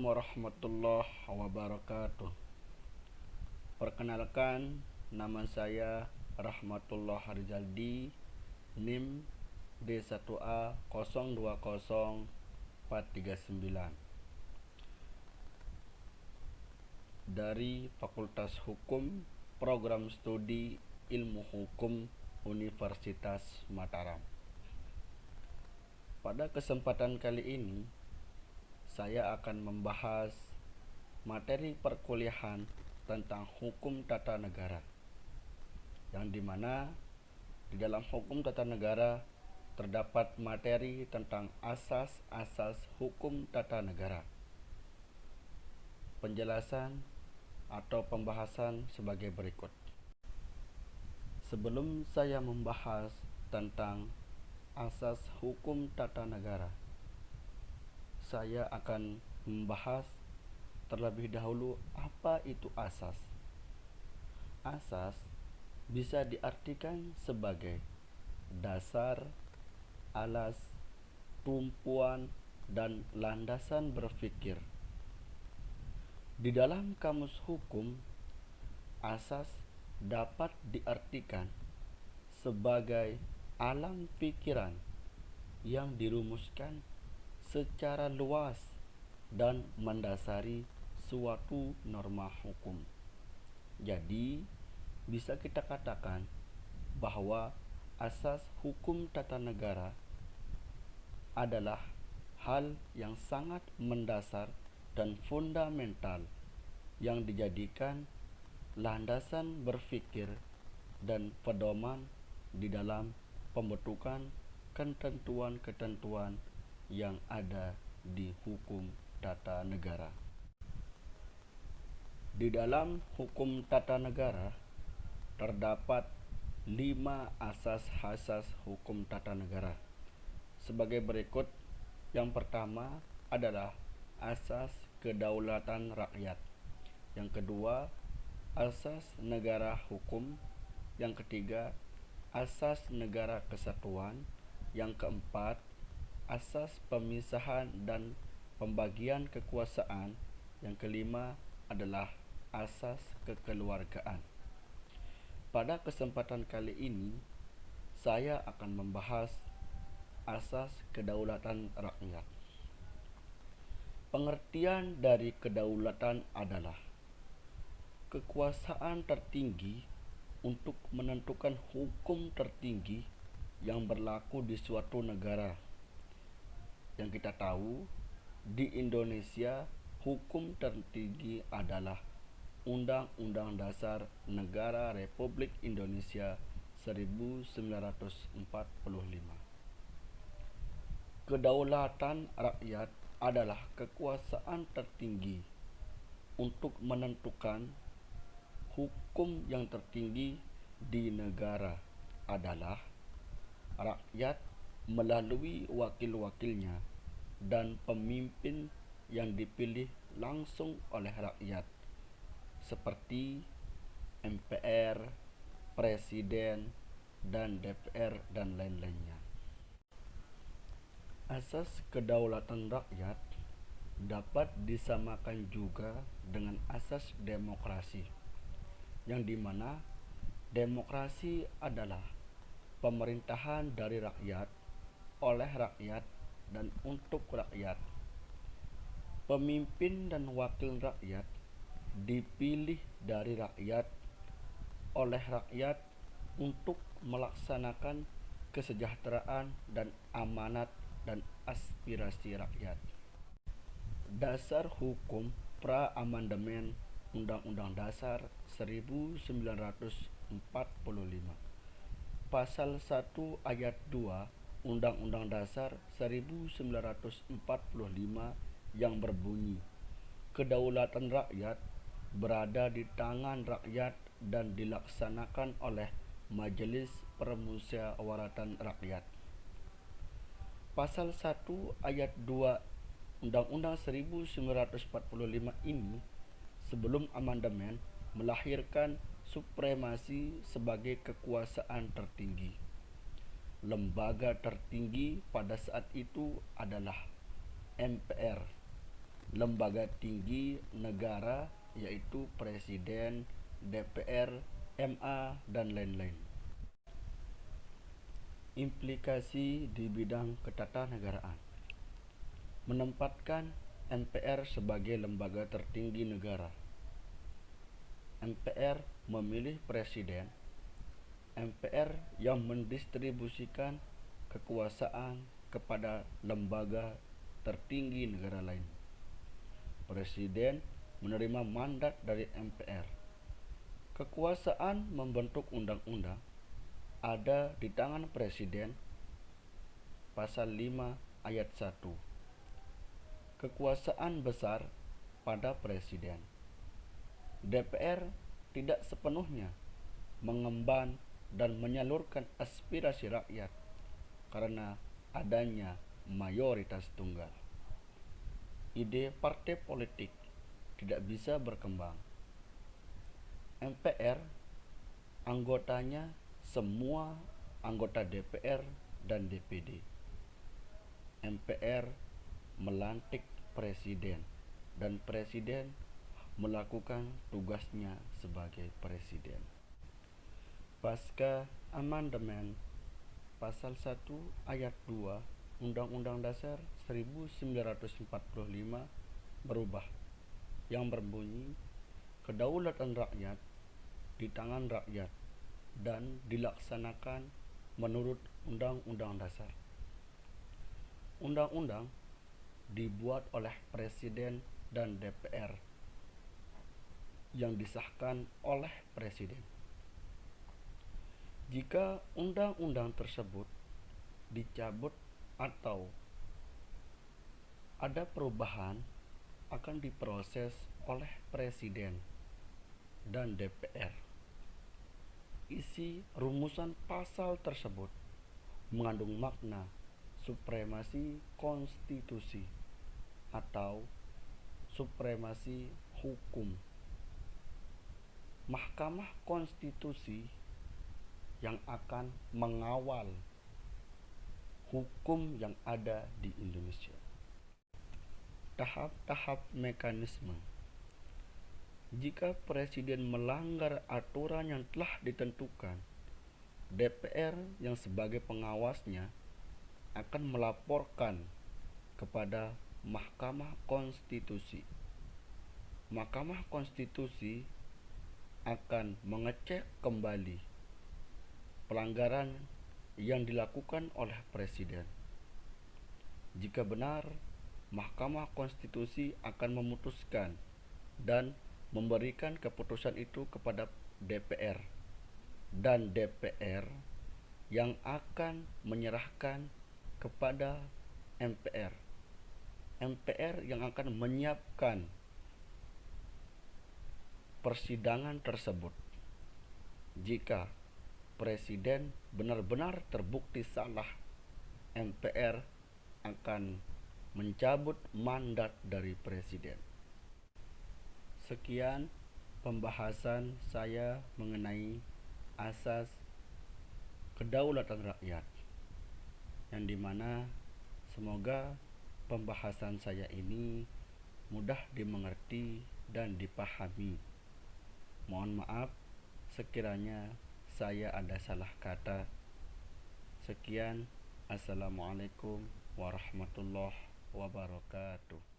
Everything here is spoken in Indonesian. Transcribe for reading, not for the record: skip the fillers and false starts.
warahmatullahi wabarakatuh. Perkenalkan, nama saya Rahmatullah Harizaldi, NIM D1A 020439 dari Fakultas Hukum Program Studi Ilmu Hukum Universitas Mataram. Pada kesempatan kali ini, saya akan membahas materi perkuliahan tentang hukum tata negara, yang dimana di dalam hukum tata negara terdapat materi tentang asas-asas hukum tata negara. Penjelasan atau pembahasan sebagai berikut. Sebelum saya membahas tentang asas hukum tata negara, saya akan membahas terlebih dahulu apa itu asas. Asas bisa diartikan sebagai dasar, alas, tumpuan, dan landasan berpikir. Di dalam kamus hukum, asas dapat diartikan sebagai alam pikiran yang dirumuskan secara luas dan mendasari suatu norma hukum. Jadi, bisa kita katakan bahwa asas hukum tata negara adalah hal yang sangat mendasar dan fundamental yang dijadikan landasan berpikir dan pedoman di dalam pembentukan ketentuan-ketentuan yang ada di hukum tata negara. Di dalam hukum tata negara terdapat 5 asas-asas hukum tata negara. Sebagai berikut, yang pertama adalah asas kedaulatan rakyat. Yang kedua, asas negara hukum. Yang ketiga, asas negara kesatuan. Yang keempat, asas pemisahan dan pembagian kekuasaan. Yang kelima adalah asas kekeluargaan. Pada kesempatan kali ini, saya akan membahas asas kedaulatan rakyat. Pengertian dari kedaulatan adalah kekuasaan tertinggi untuk menentukan hukum tertinggi yang berlaku di suatu negara. Yang kita tahu, di Indonesia hukum tertinggi adalah Undang-Undang Dasar Negara Republik Indonesia 1945. Kedaulatan rakyat adalah kekuasaan tertinggi untuk menentukan hukum yang tertinggi di negara adalah rakyat melalui wakil-wakilnya dan pemimpin yang dipilih langsung oleh rakyat seperti MPR, Presiden, dan DPR, dan lain-lainnya. Asas kedaulatan rakyat dapat disamakan juga dengan asas demokrasi, yang dimana demokrasi adalah pemerintahan dari rakyat, oleh rakyat, dan untuk rakyat. Pemimpin dan wakil rakyat dipilih dari rakyat, oleh rakyat, untuk melaksanakan kesejahteraan dan amanat dan aspirasi rakyat. Dasar hukum pra-amandemen Undang-Undang Dasar 1945. Pasal 1 ayat 2 Undang-Undang Dasar 1945 yang berbunyi, kedaulatan rakyat berada di tangan rakyat dan dilaksanakan oleh Majelis Permusyawaratan Rakyat. Pasal 1 ayat 2 Undang-Undang 1945 ini sebelum amandemen melahirkan supremasi sebagai kekuasaan tertinggi. Lembaga tertinggi pada saat itu adalah MPR lembaga tinggi negara yaitu presiden, DPR, MA, dan lain-lain. Implikasi di bidang ketatanegaraan. Menempatkan MPR sebagai lembaga tertinggi negara. MPR memilih presiden. MPR yang mendistribusikan kekuasaan kepada lembaga tertinggi negara lain. Presiden menerima mandat dari MPR. Kekuasaan membentuk undang-undang ada di tangan presiden. Pasal 5 ayat 1. Kekuasaan besar pada presiden. DPR tidak sepenuhnya mengemban dan menyalurkan aspirasi rakyat karena adanya mayoritas tunggal. Ide partai politik tidak bisa berkembang. MPR anggotanya semua anggota DPR dan DPD. MPR melantik presiden dan presiden melakukan tugasnya sebagai presiden. Pasca amandemen pasal 1 ayat 2 Undang-Undang Dasar 1945 berubah yang berbunyi kedaulatan rakyat di tangan rakyat dan dilaksanakan menurut Undang-Undang Dasar. Undang-undang dibuat oleh presiden dan DPR yang disahkan oleh presiden. Jika undang-undang tersebut dicabut atau ada perubahan, akan diproses oleh presiden dan DPR. Isi rumusan pasal tersebut mengandung makna supremasi konstitusi atau supremasi hukum. Mahkamah Konstitusi yang akan mengawal hukum yang ada di Indonesia. Tahap-tahap mekanisme. Jika presiden melanggar aturan yang telah ditentukan, DPR yang sebagai pengawasnya akan melaporkan kepada Mahkamah Konstitusi. Mahkamah Konstitusi akan mengecek kembali pelanggaran yang dilakukan oleh presiden. Jika benar, Mahkamah Konstitusi akan memutuskan dan memberikan keputusan itu kepada DPR, dan DPR yang akan menyerahkan kepada MPR. MPR yang akan menyiapkan persidangan tersebut. Jika presiden benar-benar terbukti salah, MPR akan mencabut mandat dari presiden. Sekian pembahasan saya mengenai asas kedaulatan rakyat, yang dimana semoga pembahasan saya ini mudah dimengerti dan dipahami. Mohon maaf sekiranya saya ada salah kata. Sekian, assalamualaikum warahmatullahi wabarakatuh.